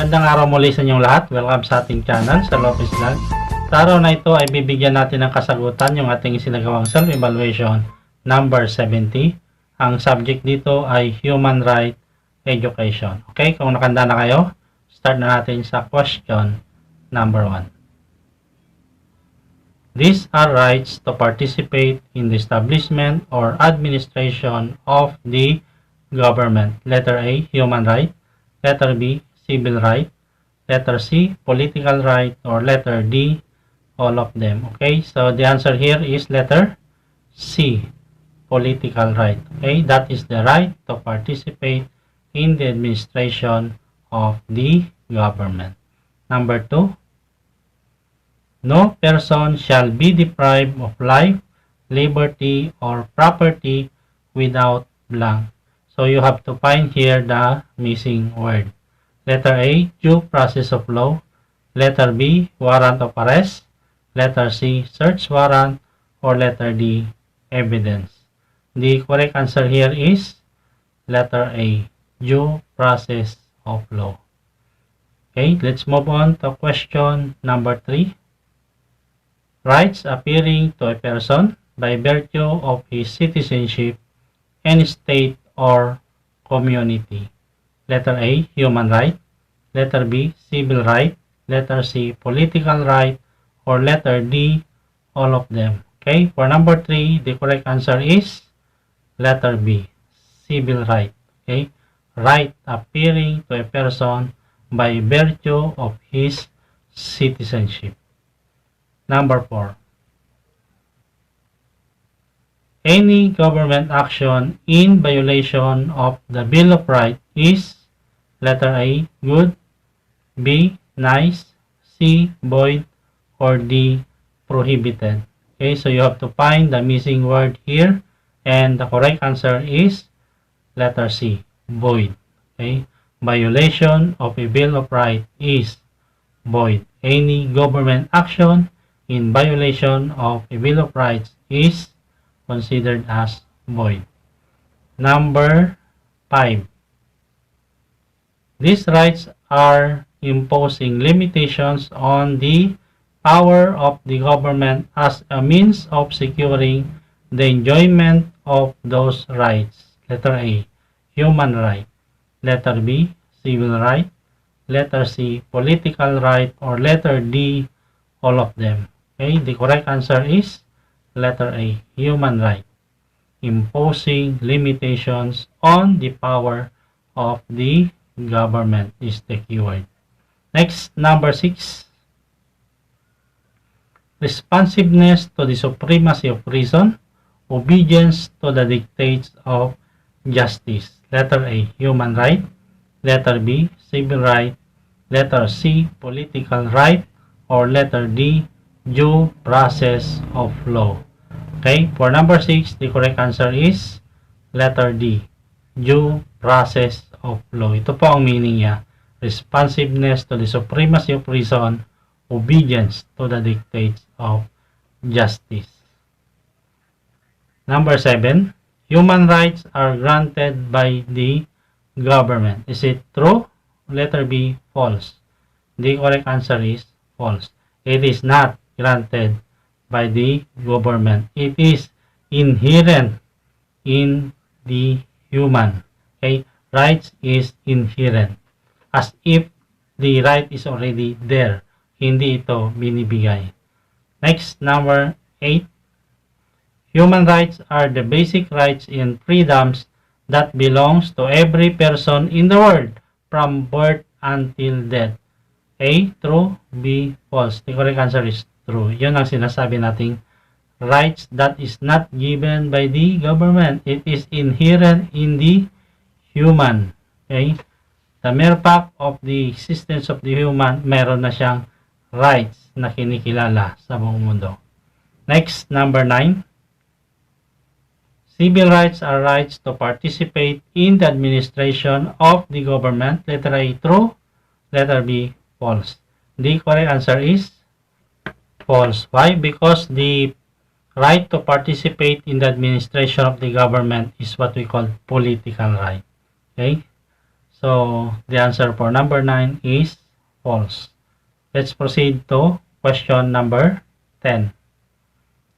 Magandang araw muli sa inyong lahat. Welcome sa ating channel, sa Lawful Vlog. Sa araw na ito ay bibigyan natin ng kasagutan yung ating sinagawang self-evaluation number 70. Ang subject dito ay Human Right Education. Okay, kung nakanda na kayo, start na natin sa question number 1. These are rights to participate in the establishment or administration of the government. Letter A, human right. Letter B, civil right. Letter C, political right. Or letter D, all of them. Okay, so the answer here is letter C, political right. Okay, that is the right to participate in the administration of the government. Number 2, no person shall be deprived of life, liberty, or property without blank. So you have to find here the missing word. Letter A, due process of law. Letter B, warrant of arrest. Letter C, search warrant. Or letter D, evidence. The correct answer here is letter A, due process of law. Okay, let's move on to question number 3. Rights appearing to a person by virtue of his citizenship in state or community. Letter A, human right. Letter B, civil right. Letter C, political right. Or letter D, all of them. Okay, for number 3, the correct answer is letter B, civil right. Okay, right appearing to a person by virtue of his citizenship. Number 4. Any government action in violation of the Bill of Rights is letter A, good. B, nice. C, void. Or D, prohibited. Okay, so you have to find the missing word here. And the correct answer is letter C, void. Okay, violation of a Bill of Rights is void. Any government action in violation of a Bill of Rights is considered as void. Number 5. These rights are imposing limitations on the power of the government as a means of securing the enjoyment of those rights. Letter A, human right. Letter B, civil right. Letter C, political right. Or letter D, all of them. Okay, the correct answer is letter A, human right. Imposing limitations on the power of the government is the keyword. Next, number 6. Responsiveness to the supremacy of reason. Obedience to the dictates of justice. Letter A, human right. Letter B, civil right. Letter C, political right. Or letter D, due process of law. Okay, for number 6, the correct answer is letter D, due process of law. Ito po ang meaning niya. Responsiveness to the supremacy of reason, obedience to the dictates of justice. Number 7, human rights are granted by the government. Is it true? Letter B, false. The correct answer is false. It is not granted by the government. It is inherent in the human. Okay, rights is inherent. As if the right is already there. Hindi ito binibigay. Next, number 8. Human rights are the basic rights and freedoms that belongs to every person in the world from birth until death. A, true. B, false. The correct answer is true. Yun ang sinasabi nating rights that is not given by the government. It is inherent in the human. Okay? The mere fact of the existence of the human, meron na siyang rights na kinikilala sa buong mundo. Next, number 9. Civil rights are rights to participate in the administration of the government. Letter A, true. Letter B, false. The correct answer is false. Why? Because the right to participate in the administration of the government is what we call political right. Okay? So, the answer for number 9 is false. Let's proceed to question number 10.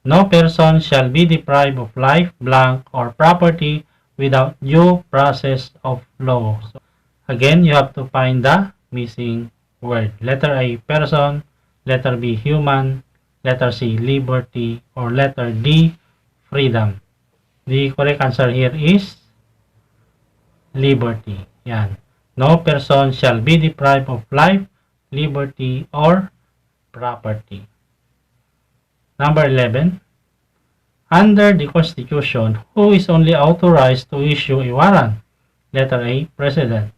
No person shall be deprived of life, blank, or property without due process of law. So, again, you have to find the missing word. Letter A, person. Letter B, human. Letter C, liberty. Or letter D, freedom. The correct answer here is liberty. Yan. No person shall be deprived of life, liberty, or property. Number 11. Under the Constitution, who is only authorized to issue a warrant? Letter A, President.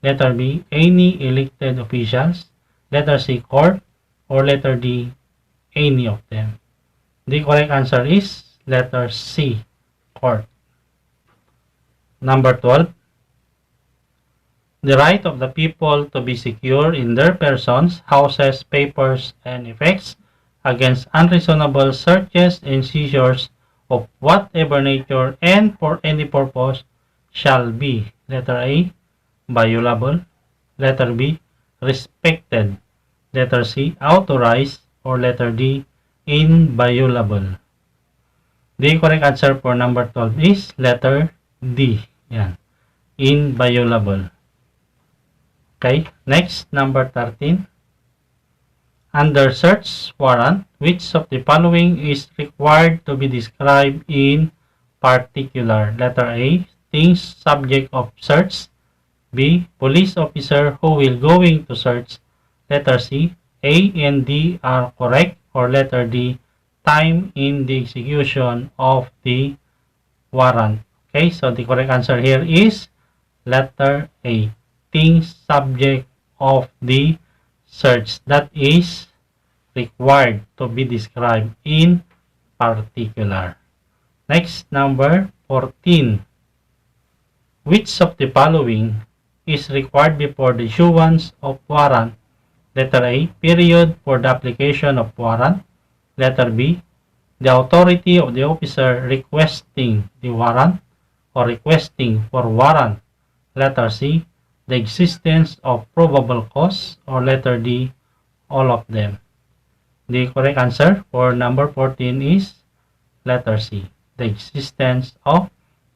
Letter B, any elected officials. Letter C, court. Or letter D, any of them. The correct answer is letter C, court. Number 12. The right of the people to be secure in their persons, houses, papers, and effects against unreasonable searches and seizures of whatever nature and for any purpose shall be, letter A, violable, letter B, respected, letter C, authorized, or letter D, inviolable. The correct answer for number 12 is letter D. Yan. Inviolable. Okay, next, number 13. Under search warrant, which of the following is required to be described in particular? Letter A, things subject of search. B, police officer who will going to search. Letter C, A and D are correct. Or letter D, time in the execution of the warrant. Okay, so the correct answer here is letter A, things subject of the search that is required to be described in particular. Next, number 14. Which of the following is required before the issuance of warrant? Letter A, period for the application of warrant. Letter B, the authority of the officer requesting the warrant or requesting for warrant. Letter C, the existence of probable cause. Or letter D, all of them. The correct answer for number 14 is letter C, the existence of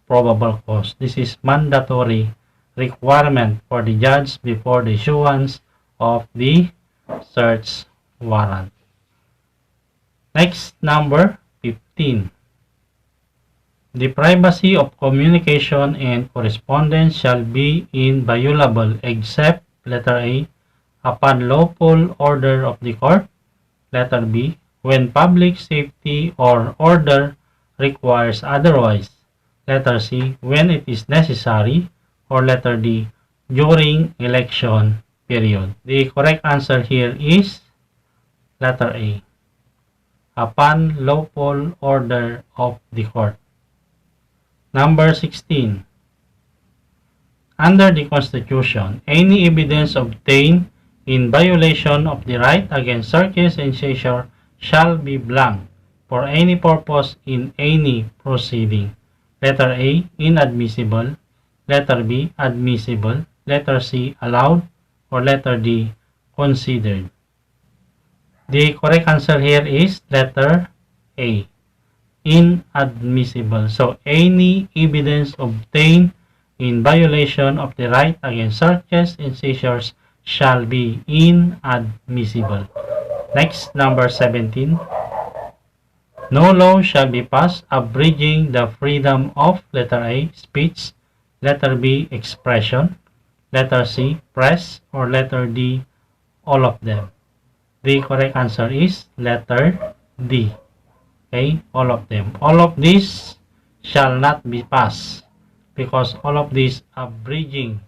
probable cause. This is mandatory requirement for the judge before the issuance of the search warrant. Next, number 15. The privacy of communication and correspondence shall be inviolable except, letter A, upon lawful order of the court. Letter B, when public safety or order requires otherwise. Letter C, when it is necessary. Or letter D, during election period. The correct answer here is letter A, upon lawful order of the court. Number 16. Under the Constitution, any evidence obtained in violation of the right against searches and seizure shall be blank for any purpose in any proceeding. Letter A, inadmissible. Letter B, admissible. Letter C, allowed. Or letter D, considered. The correct answer here is letter A, inadmissible. So, any evidence obtained in violation of the right against searches and seizures shall be inadmissible. Next, number 17. No law shall be passed abridging the freedom of, letter A, speech. Letter B, expression. Letter C, press. Or letter D, all of them. The correct answer is letter D. Okay, all of them. All of these shall not be passed because all of these are abridging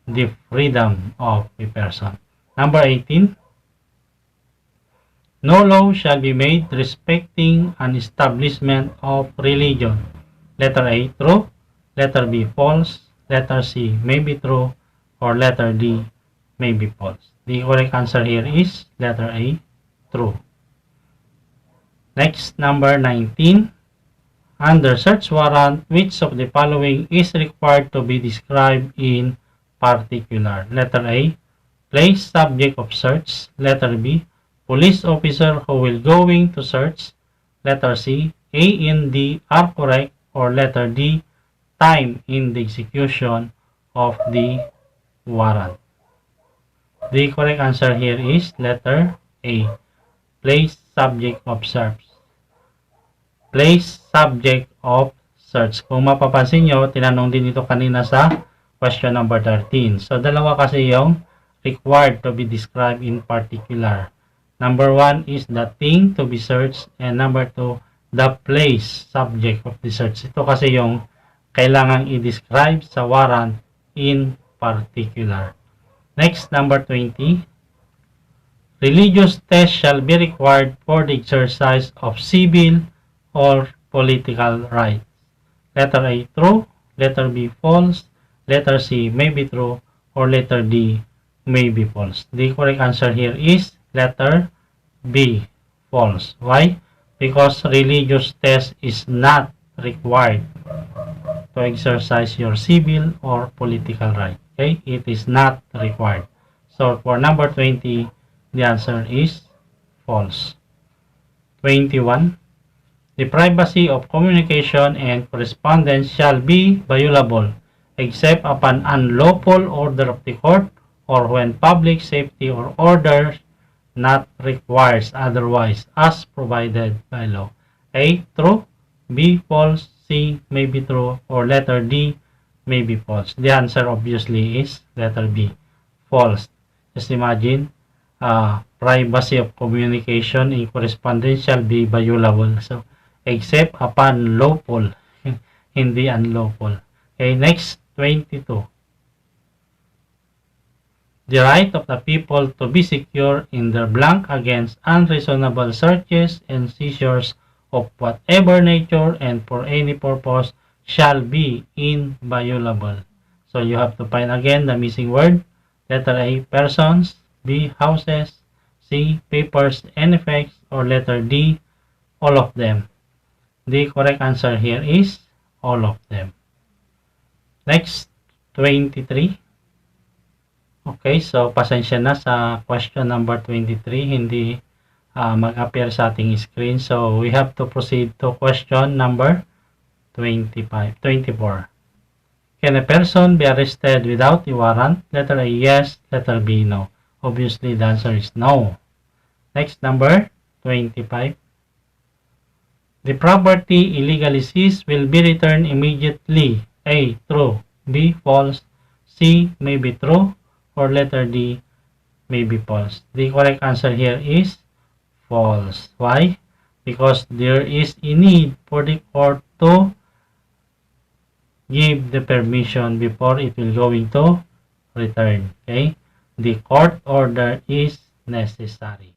the freedom of a person. Number 18. No law shall be made respecting an establishment of religion. Letter A, true. Letter B, false. Letter C, may be true. Or letter D, may be false. The correct answer here is letter A, true. Next, number 19. Under search warrant, which of the following is required to be described in particular. Letter A, place subject of search. Letter B, police officer who will going to search. Letter C, A and D are correct. Or letter D, time in the execution of the warrant. The correct answer here is letter A, place subject of search. Place subject of search. Kung mapapansin nyo, tinanong din ito kanina sa question number 13. So, dalawa kasi yung required to be described in particular. Number 1 is the thing to be searched, and number 2, the place subject of the search. Ito kasi yung kailangang i-describe sa warrant in particular. Next, number 20. Religious test shall be required for the exercise of civil or political rights. Letter A, true. Letter B, false. Letter C, may be true. Or letter D, may be false. The correct answer here is letter B, false. Why? Because religious test is not required to exercise your civil or political right. Okay? It is not required. So, for number 20, the answer is false. 21. The privacy of communication and correspondence shall be violable except upon unlawful order of the court or when public safety or order not requires otherwise as provided by law. A, true. B, false. C, may be true. Or letter D, may be false. The answer obviously is letter B, false. Just imagine, privacy of communication and correspondence shall be violable. So, except upon lawful, hindi unlawful. Okay, next, 22. The right of the people to be secure in their blank against unreasonable searches and seizures of whatever nature and for any purpose shall be inviolable. So you have to find again the missing word. Letter A, persons. B, houses. C, papers and effects. Or letter D, all of them. The correct answer here is all of them. Next, 23. Okay, so pasensya na sa question number 23, hindi mag-appear sa ating screen. So, we have to proceed to question number 24. Can a person be arrested without a warrant? Letter A, yes. Letter B, no. Obviously, the answer is no. Next, number 25. The property illegally seized will be returned immediately. A, true. B, false. C, may be true. Or letter D, may be false. The correct answer here is false. Why? Because there is a need for the court to give the permission before it will going to return. Okay? The court order is necessary.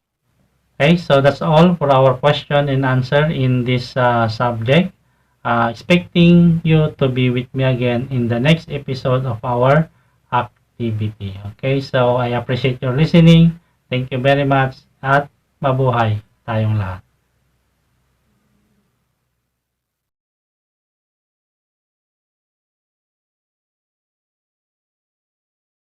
Okay, so that's all for our question and answer in this subject. Expecting you to be with me again in the next episode of our activity. Okay, so I appreciate your listening. Thank you very much at mabuhay tayong lahat.